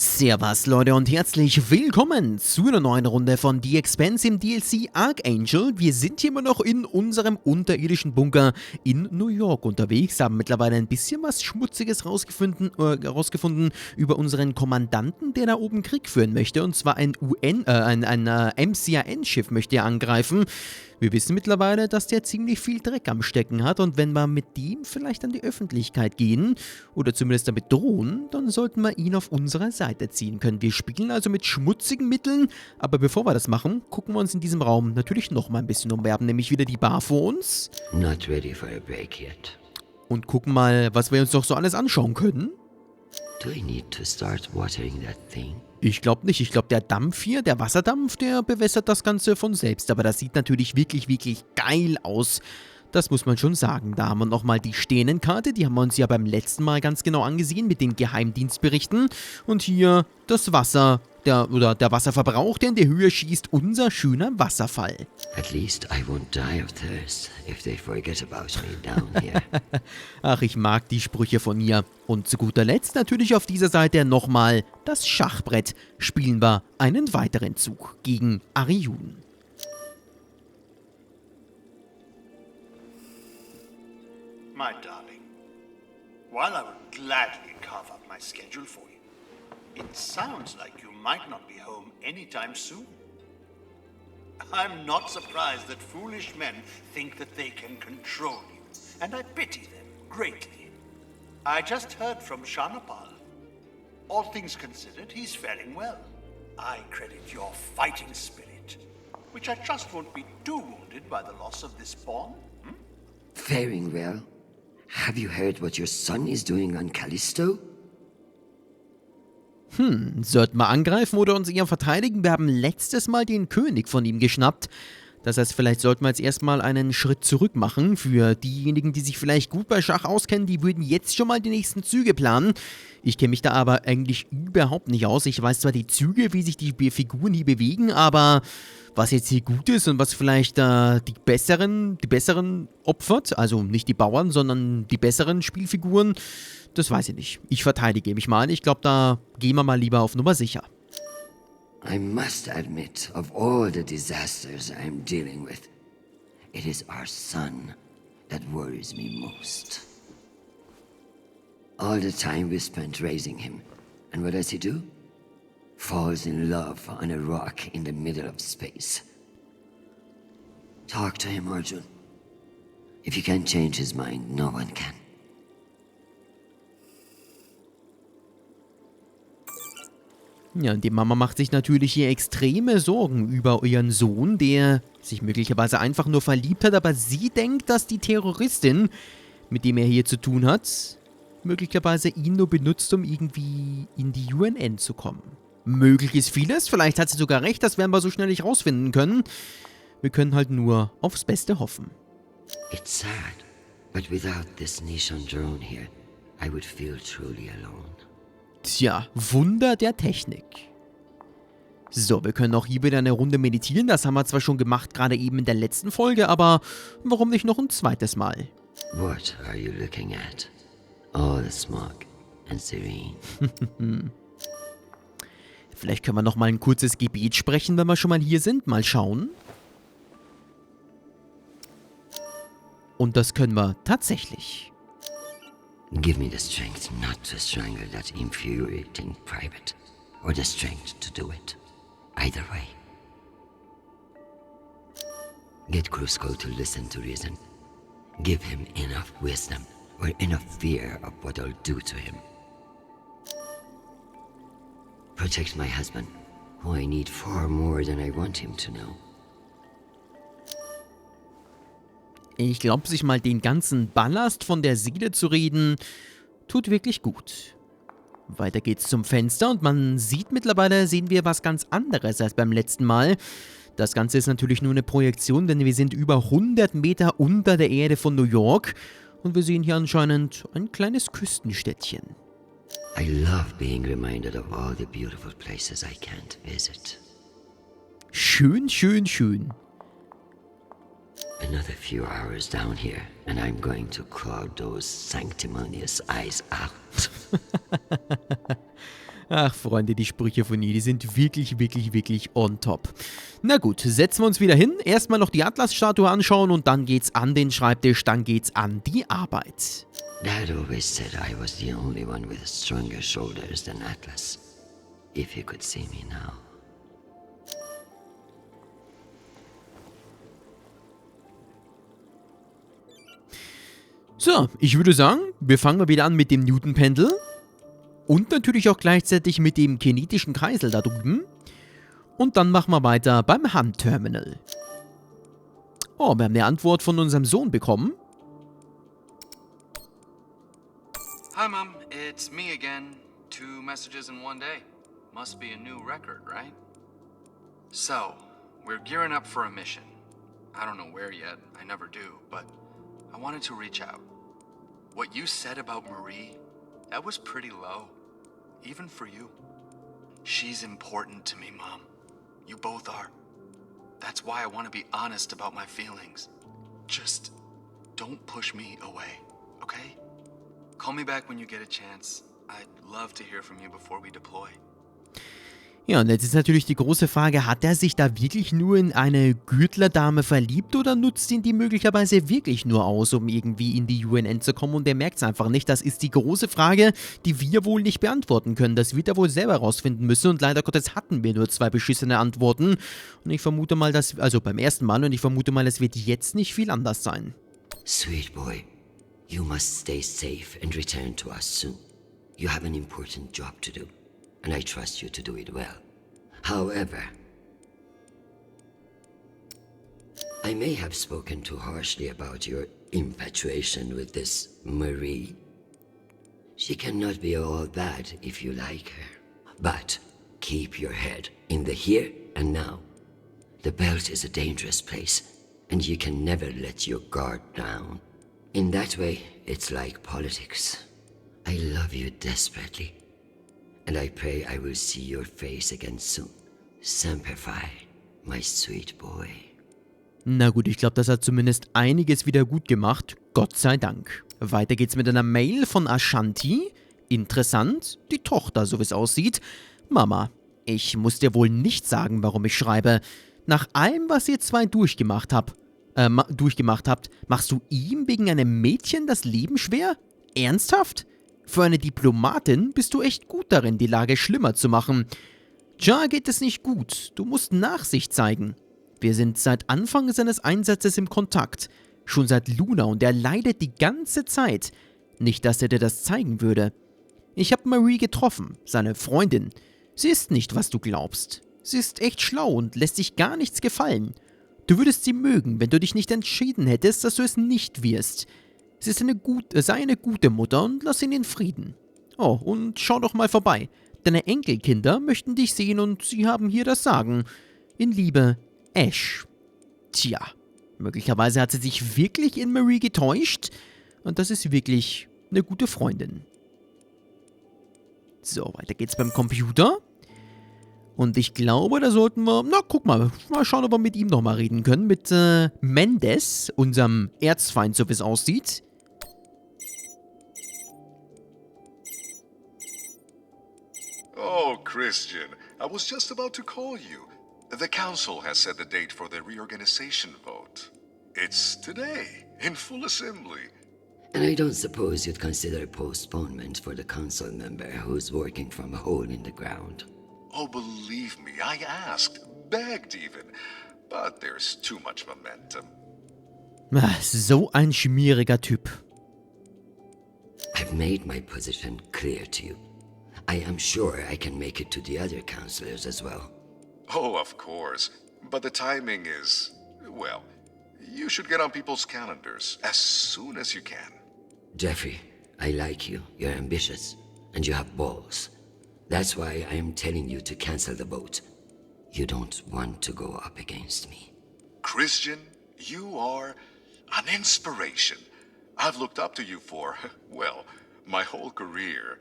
Servus Leute und herzlich willkommen zu einer neuen Runde von The Expanse im DLC Archangel. Wir sind hier immer noch in unserem unterirdischen Bunker in New York unterwegs, haben mittlerweile ein bisschen was Schmutziges rausgefunden über unseren Kommandanten, der da oben Krieg führen möchte, und zwar ein MCIN-Schiff möchte er angreifen. Wir wissen mittlerweile, dass der ziemlich viel Dreck am Stecken hat, und wenn wir mit dem vielleicht an die Öffentlichkeit gehen oder zumindest damit drohen, dann sollten wir ihn auf unsere Seite ziehen können. Wir spielen also mit schmutzigen Mitteln, aber bevor wir das machen, gucken wir uns in diesem Raum natürlich nochmal ein bisschen um. Wir haben nämlich wieder die Bar vor uns. Not ready for a break yet. Und gucken mal, was wir uns noch so alles anschauen können. Do I need to start watering that thing? Ich glaube nicht. Ich glaube, der Dampf hier, der Wasserdampf, der bewässert das Ganze von selbst. Aber das sieht natürlich wirklich, wirklich geil aus. Das muss man schon sagen. Da haben wir nochmal die Sternenkarte. Die haben wir uns ja beim letzten Mal ganz genau angesehen mit den Geheimdienstberichten. Und hier das Wasser, der Wasserverbrauch, der in die Höhe schießt. Unser schöner Wasserfall. At least I won't die of thirst if they forget about me down here. Ach, ich mag die Sprüche von ihr. Und zu guter Letzt natürlich auf dieser Seite nochmal das Schachbrett. Spielen wir einen weiteren Zug gegen Ariun. My darling, while I would gladly carve up my schedule for you, it sounds like you might not be home anytime soon. I'm not surprised that foolish men think that they can control you, and I pity them greatly. I just heard from Shanapal. All things considered, he's faring well. I credit your fighting spirit, which I trust won't be too wounded by the loss of this pawn. Faring well? Have you heard what your son is doing on Callisto? Sollten wir angreifen oder uns eher verteidigen? Wir haben letztes Mal den König von ihm geschnappt. Das heißt, vielleicht sollten wir jetzt erstmal einen Schritt zurück machen. Für diejenigen, die sich vielleicht gut bei Schach auskennen, die würden jetzt schon mal die nächsten Züge planen. Ich kenne mich da aber eigentlich überhaupt nicht aus. Ich weiß zwar die Züge, wie sich die Figuren hier bewegen, aber was jetzt hier gut ist und was vielleicht die besseren opfert, also nicht die Bauern, sondern die besseren Spielfiguren, das weiß ich nicht. Ich verteidige mich mal. Ich glaube, da gehen wir mal lieber auf Nummer sicher. I must admit, of all the disasters I'm dealing with, it is our son that worries me most. All the time we spent raising him, and what does he do? Falls in love on a rock in the middle of space. Talk to him, Arjun. If you can't change his mind, no one can. Ja, und die Mama macht sich natürlich hier extreme Sorgen über ihren Sohn, der sich möglicherweise einfach nur verliebt hat, aber sie denkt, dass die Terroristin, mit dem er hier zu tun hat, möglicherweise ihn nur benutzt, um irgendwie in die UN zu kommen. Möglich ist vieles, vielleicht hat sie sogar recht, das werden wir so schnell nicht rausfinden können. Wir können halt nur aufs Beste hoffen. It's sad, but without this Nishan drone here, I would feel truly alone. Tja, Wunder der Technik. So, wir können auch hier wieder eine Runde meditieren. Das haben wir zwar schon gemacht, gerade eben in der letzten Folge, aber warum nicht noch ein zweites Mal? What are you looking at? All the smog and serene. Vielleicht können wir noch mal ein kurzes Gebet sprechen, wenn wir schon mal hier sind. Mal schauen. Und das können wir tatsächlich. Give me the strength not to strangle that infuriating private, or the strength to do it. Either way. Get Krusko to listen to reason. Give him enough wisdom, or enough fear of what I'll do to him. Protect my husband, who I need far more than I want him to know. Ich glaube, sich mal den ganzen Ballast von der Seele zu reden, tut wirklich gut. Weiter geht's zum Fenster und man sieht mittlerweile, sehen wir was ganz anderes als beim letzten Mal. Das Ganze ist natürlich nur eine Projektion, denn wir sind über 100 Meter unter der Erde von New York und wir sehen hier anscheinend ein kleines Küstenstädtchen. I love being reminded of all the beautiful places I can't visit. Schön, schön, schön. Another few hours down here, and I'm going to claw those sanctimonious eyes out. Ach, Freunde, die Sprüche von ihr, die sind wirklich, wirklich, wirklich on top. Na gut, setzen wir uns wieder hin. Erstmal noch die Atlas-Statue anschauen und dann geht's an den Schreibtisch, dann geht's an die Arbeit. Dad always said I was the only one with stronger shoulders than Atlas. If you could see me now. So, ich würde sagen, wir fangen mal wieder an mit dem Newton-Pendel. Und natürlich auch gleichzeitig mit dem kinetischen Kreisel da drüben. Und dann machen wir weiter beim Handterminal. Oh, wir haben eine Antwort von unserem Sohn bekommen. Hi, Mom. It's me again. 2 messages in one day. Must be a new record, right? So, we're gearing up for a mission. I don't know where yet. I never do, but I wanted to reach out. What you said about Marie, that was pretty low. Even for you. She's important to me, Mom. You both are. That's why I want to be honest about my feelings. Just don't push me away, okay? Call me back when you get a chance. I'd love to hear from you before we deploy. Ja, und jetzt ist natürlich die große Frage, hat er sich da wirklich nur in eine Gürtlerdame verliebt oder nutzt ihn die möglicherweise wirklich nur aus, um irgendwie in die UNN zu kommen und er merkt es einfach nicht? Das ist die große Frage, die wir wohl nicht beantworten können. Das wird er wohl selber rausfinden müssen und leider Gottes hatten wir nur 2 beschissene Antworten. Und ich vermute mal, also beim ersten Mal, und ich vermute mal, es wird jetzt nicht viel anders sein. Sweet boy, you must stay safe and return to us soon. You have an important job to do. And I trust you to do it well. However, I may have spoken too harshly about your infatuation with this Marie. She cannot be all bad if you like her. But keep your head in the here and now. The belt is a dangerous place, and you can never let your guard down. In that way, it's like politics. I love you desperately. And I pray I will see your face again soon. Semper Fi, my sweet boy. Na gut, ich glaube, das hat zumindest einiges wieder gut gemacht. Gott sei Dank. Weiter geht's mit einer Mail von Ashanti. Interessant, die Tochter, so wie es aussieht. Mama, ich muss dir wohl nicht sagen, warum ich schreibe. Nach allem, was ihr 2 durchgemacht habt, machst du ihm wegen einem Mädchen das Leben schwer? Ernsthaft? Für eine Diplomatin bist du echt gut darin, die Lage schlimmer zu machen. Ja, geht es nicht gut. Du musst Nachsicht zeigen. Wir sind seit Anfang seines Einsatzes im Kontakt. Schon seit Luna und er leidet die ganze Zeit. Nicht, dass er dir das zeigen würde. Ich habe Marie getroffen, seine Freundin. Sie ist nicht, was du glaubst. Sie ist echt schlau und lässt sich gar nichts gefallen. Du würdest sie mögen, wenn du dich nicht entschieden hättest, dass du es nicht wirst. Sie ist sei eine gute Mutter und lass ihn in Frieden. Oh, und schau doch mal vorbei. Deine Enkelkinder möchten dich sehen und sie haben hier das Sagen. In Liebe, Ash. Tja, möglicherweise hat sie sich wirklich in Marie getäuscht und das ist wirklich eine gute Freundin. So, weiter geht's beim Computer. Und ich glaube, da sollten wir, guck mal schauen, ob wir mit ihm nochmal reden können. Mit Mendes, unserem Erzfeind, so wie es aussieht. Oh, Chrisjen, I was just about to call you. The council has set the date for the reorganization vote. It's today, in full assembly. And I don't suppose you'd consider postponement for the council member who's working from a hole in the ground. Oh, believe me, I asked, begged even. But there's too much momentum. So ein schmieriger Typ. I've made my position clear to you. I am sure I can make it to the other councillors as well. Oh, of course. But the timing is, well, you should get on people's calendars as soon as you can. Jeffrey, I like you. You're ambitious. And you have balls. That's why I am telling you to cancel the vote. You don't want to go up against me. Chrisjen, you are an inspiration. I've looked up to you for, well, my whole career.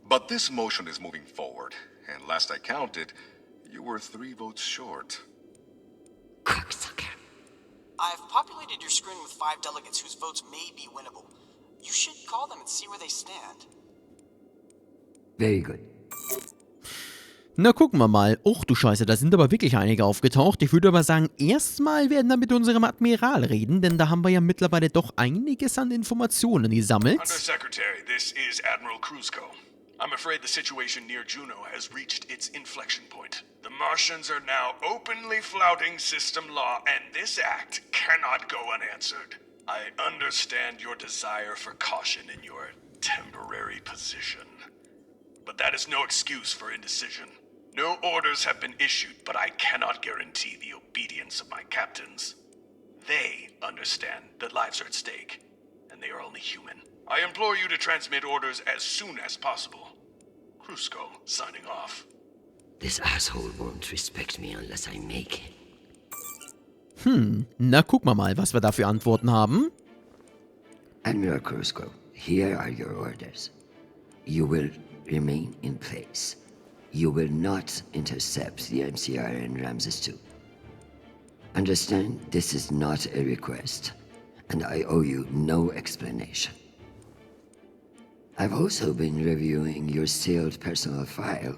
But this motion is moving forward, and last I counted, you were 3 votes short. Cocksucker. I've populated your screen with 5 delegates whose votes may be winnable. You should call them and see where they stand. Very good. Na, gucken wir mal. Och, du Scheiße, da sind aber wirklich einige aufgetaucht. Ich würde aber sagen, erstmal werden wir mit unserem Admiral reden, denn da haben wir ja mittlerweile doch einiges an Informationen gesammelt. Undersecretary, this is Admiral Kruzko. I'm afraid the situation near Juno has reached its inflection point. The Martians are now openly flouting system law, and this act cannot go unanswered. I understand your desire for caution in your temporary position. But that is no excuse for indecision. No orders have been issued, but I cannot guarantee the obedience of my captains. They understand that lives are at stake, and they are only human. I implore you to transmit orders as soon as possible. Kruzko, signing off. This asshole won't respect me unless I make him. Na, gucken wir mal, was wir da für Antworten haben. Admiral Kruzko, here are your orders. You will remain in place. You will not intercept the MCR in Ramses II. Understand, this is not a request, and I owe you no explanation. I've also been reviewing your sealed personal file.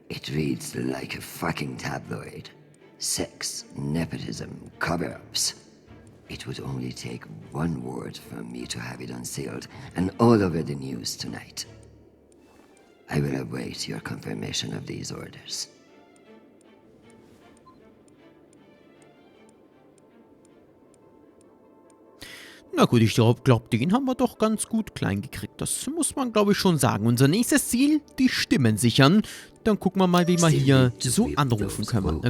It reads like a fucking tabloid. Sex, nepotism, cover-ups. It would only take one word from me to have it unsealed and all over the news tonight. I will await your confirmation of these orders. Na gut, ich glaube, den haben wir doch ganz gut klein gekriegt. Das muss man, glaube ich, schon sagen. Unser nächstes Ziel, die Stimmen sichern. Dann gucken wir mal, wie wir hier so anrufen können.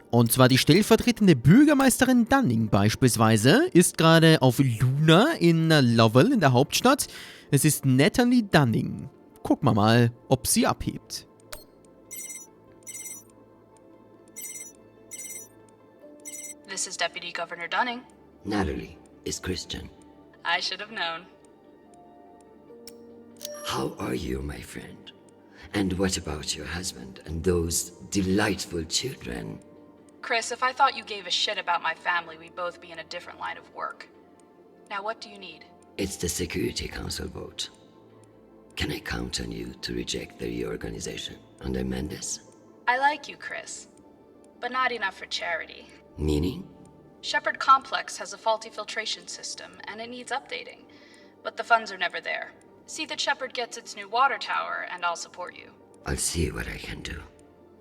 Und zwar die stellvertretende Bürgermeisterin Dunning beispielsweise ist gerade auf Luna in Lovell in der Hauptstadt. Es ist Natalie Dunning. Gucken wir mal, ob sie abhebt. This is Deputy Governor Dunning. Natalie, is Chrisjen. I should have known. How are you, my friend? And what about your husband and those delightful children? Chris, if I thought you gave a shit about my family, we'd both be in a different line of work. Now, what do you need? It's the Security Council vote. Can I count on you to reject the reorganization under Mendes? I like you, Chris, but not enough for charity. Meaning? Shepherd Complex has a faulty filtration system, and it needs updating. But the funds are never there. See that Shepherd gets its new water tower, and I'll support you. I'll see what I can do.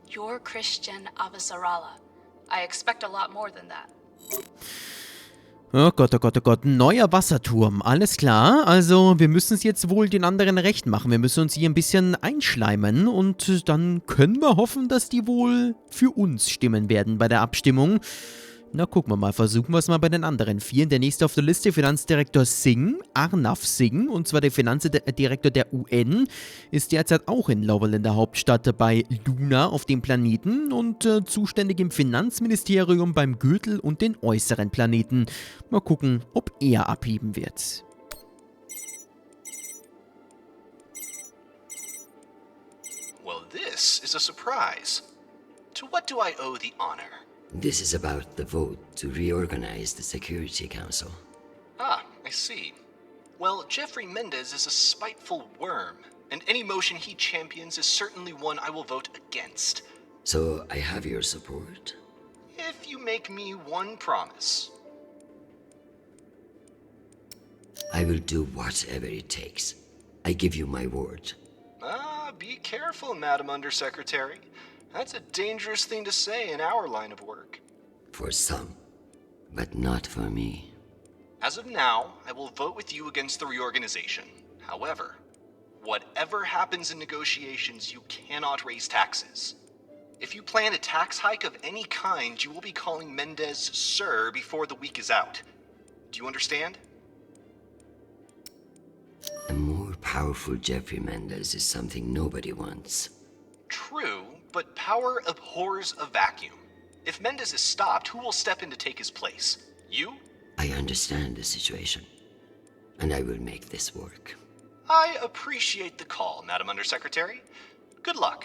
You're Chrisjen Avasarala. I expect a lot more than that. Oh Gott, oh Gott, oh Gott. Neuer Wasserturm. Alles klar. Also, wir müssen es jetzt wohl den anderen recht machen. Wir müssen uns hier ein bisschen einschleimen. Und dann können wir hoffen, dass die wohl für uns stimmen werden bei der Abstimmung. Na, gucken wir mal. Versuchen wir es mal bei den anderen 4. Der nächste auf der Liste, Finanzdirektor Singh, Arnav Singh, und zwar der Finanzdirektor der UN, ist derzeit auch in Lovell in der Hauptstadt bei Luna auf dem Planeten und zuständig im Finanzministerium beim Gürtel und den äußeren Planeten. Mal gucken, ob er abheben wird. Well, this is a surprise. To what do I owe the honor? This is about the vote to reorganize the Security Council. Ah, I see. Well, Jeffrey Mendez is a spiteful worm, and any motion he champions is certainly one I will vote against. So I have your support? If you make me one promise. I will do whatever it takes. I give you my word. Ah, be careful, Madam Undersecretary. That's a dangerous thing to say in our line of work. For some, but not for me. As of now, I will vote with you against the reorganization. However, whatever happens in negotiations, you cannot raise taxes. If you plan a tax hike of any kind, you will be calling Mendez Sir before the week is out. Do you understand? A more powerful Jeffrey Mendez is something nobody wants. True, but power abhors a vacuum. If Mendez is stopped, who will step in to take his place? You? I understand the situation, and I will make this work. I appreciate the call, Madam Undersecretary. Good luck.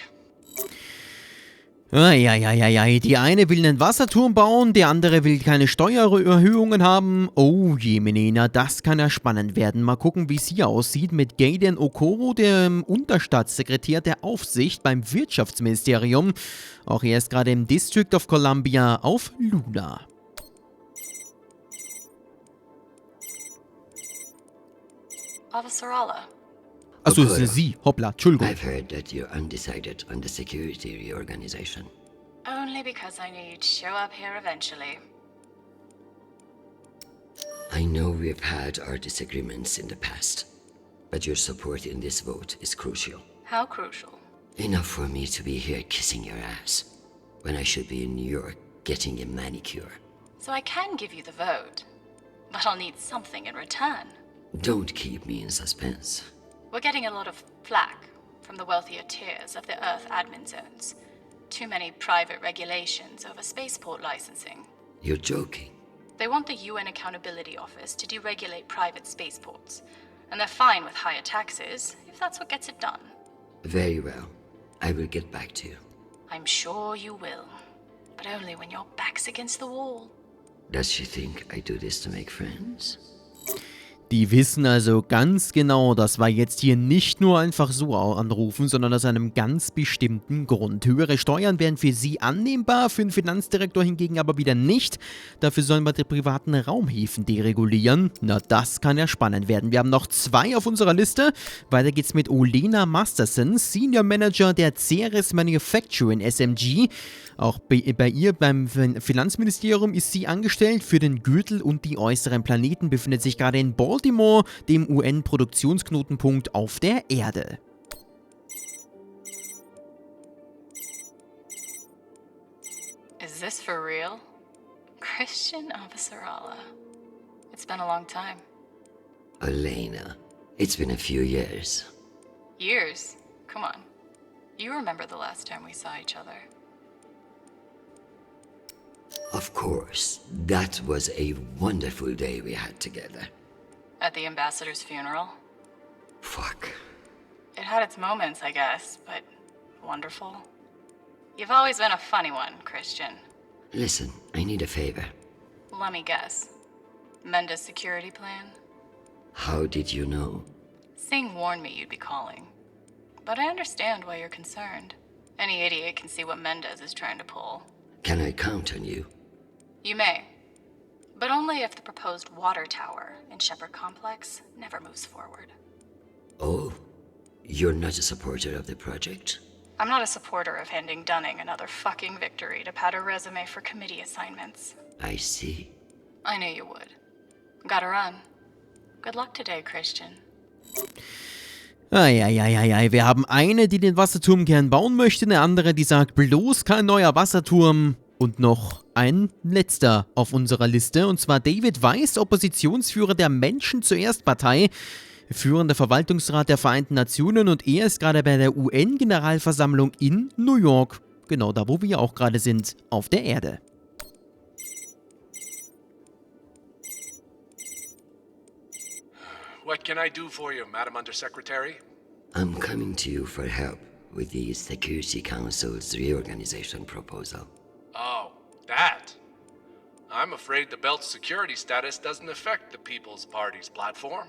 Eieieiei, die eine will einen Wasserturm bauen, der andere will keine Steuererhöhungen haben. Oh je, na, das kann ja spannend werden. Mal gucken, wie es hier aussieht mit Gaiden Okoro, dem Unterstaatssekretär der Aufsicht beim Wirtschaftsministerium. Auch er ist gerade im District of Columbia auf Luna. Avasarala. Achso, das ist sie. Hoppla, Entschuldigung. I've heard that you're undecided on the security reorganization. Only because I knew you'd show up here eventually. I know we've had our disagreements in the past, but your support in this vote is crucial. How crucial? Enough for me to be here kissing your ass, when I should be in New York getting a manicure. So I can give you the vote, but I'll need something in return. Don't keep me in suspense. We're getting a lot of flack from the wealthier tiers of the Earth admin zones. Too many private regulations over spaceport licensing. You're joking. They want the UN Accountability Office to deregulate private spaceports, and they're fine with higher taxes if that's what gets it done. Very well. I will get back to you. I'm sure you will, but only when your back's against the wall. Does she think I do this to make friends? Die wissen also ganz genau, dass wir jetzt hier nicht nur einfach so anrufen, sondern aus einem ganz bestimmten Grund. Höhere Steuern wären für sie annehmbar, für den Finanzdirektor hingegen aber wieder nicht. Dafür sollen wir die privaten Raumhäfen deregulieren. Na, das kann ja spannend werden. Wir haben noch 2 auf unserer Liste. Weiter geht's mit Olena Masterson, Senior Manager der Ceres Manufacturing SMG. Auch bei ihr beim Finanzministerium ist sie angestellt. Für den Gürtel und die äußeren Planeten befindet sich gerade in Baltimore, dem UN-Produktionsknotenpunkt auf der Erde. Is this for real? Chrisjen Avasarala. It's been a long time. Olena, it's been a few years. Years? Come on. You remember the last time we saw each other. Of course, that was a wonderful day we had together. At the ambassador's funeral? Fuck. It had its moments, I guess, but wonderful. You've always been a funny one, Chrisjen. Listen, I need a favor. Let me guess. Menda's security plan? How did you know? Singh warned me you'd be calling. But I understand why you're concerned. Any idiot can see what Mendez is trying to pull. Can I count on you? You may. But only if the proposed water tower in Shepherd Complex never moves forward. Oh, you're not a supporter of the project? I'm not a supporter of handing Dunning another fucking victory to pad her resume for committee assignments. I see. I knew you would. Gotta run. Good luck today, Chrisjen. Eieieiei, wir haben eine, die den Wasserturm gern bauen möchte, eine andere, die sagt, bloß kein neuer Wasserturm. Und noch ein letzter auf unserer Liste, und zwar David Weiss, Oppositionsführer der Menschen zuerst Partei, führender Verwaltungsrat der Vereinten Nationen, und er ist gerade bei der UN-Generalversammlung in New York. Genau da, wo wir auch gerade sind, auf der Erde. What can I do for you, Madam Undersecretary? I'm coming to you for help with the Security Council's reorganization proposal. Oh, that? I'm afraid the belt's security status doesn't affect the People's Party's platform.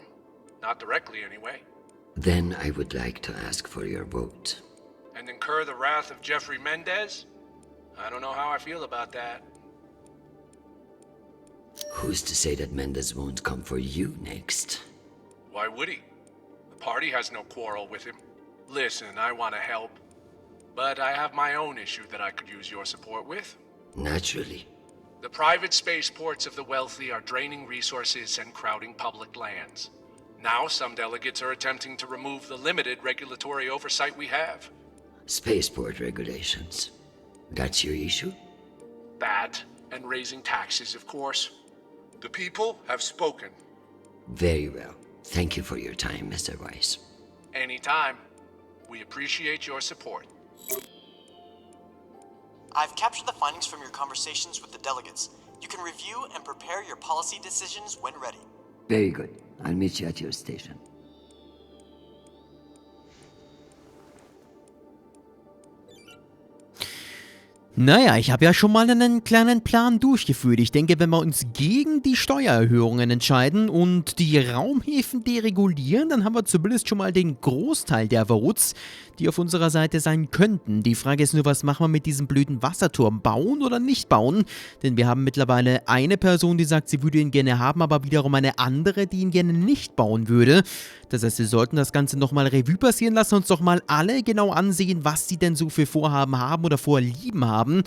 Not directly, anyway. Then I would like to ask for your vote. And incur the wrath of Jeffrey Mendez? I don't know how I feel about that. Who's to say that Mendez won't come for you next? Why would he? The party has no quarrel with him. Listen, I want to help. But I have my own issue that I could use your support with. Naturally. The private spaceports of the wealthy are draining resources and crowding public lands. Now some delegates are attempting to remove the limited regulatory oversight we have. Spaceport regulations. That's your issue? That, and raising taxes, of course. The people have spoken. Very well. Thank you for your time, Mr. Weiss. Anytime. We appreciate your support. I've captured the findings from your conversations with the delegates. You can review and prepare your policy decisions when ready. Very good. I'll meet you at your station. Naja, ich habe ja schon mal einen kleinen Plan durchgeführt. Ich denke, wenn wir uns gegen die Steuererhöhungen entscheiden und die Raumhäfen deregulieren, dann haben wir zumindest schon mal den Großteil der Votes, die auf unserer Seite sein könnten. Die Frage ist nur, was machen wir mit diesem blöden Wasserturm? Bauen oder nicht bauen? Denn wir haben mittlerweile eine Person, die sagt, sie würde ihn gerne haben, aber wiederum eine andere, die ihn gerne nicht bauen würde. Das heißt, wir sollten das Ganze nochmal Revue passieren lassen, uns doch mal alle genau ansehen, was sie denn so für Vorhaben haben oder Vorlieben haben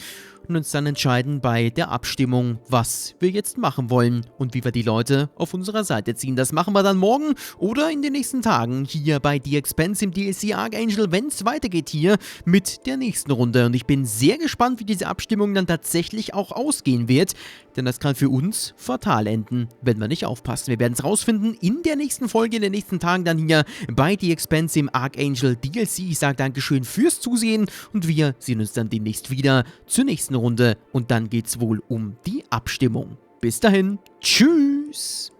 und uns dann entscheiden bei der Abstimmung, was wir jetzt machen wollen und wie wir die Leute auf unserer Seite ziehen. Das machen wir dann morgen oder in den nächsten Tagen hier bei The Expanse im DLC Archangel, wenn es weitergeht hier mit der nächsten Runde. Und ich bin sehr gespannt, wie diese Abstimmung dann tatsächlich auch ausgehen wird, denn das kann für uns fatal enden, wenn wir nicht aufpassen. Wir werden es rausfinden in der nächsten Folge, in den nächsten Tagen dann hier bei The Expanse im Archangel DLC. Ich sage Dankeschön fürs Zusehen und wir sehen uns dann demnächst wieder zur nächsten Runde und dann geht's wohl um die Abstimmung. Bis dahin, tschüss!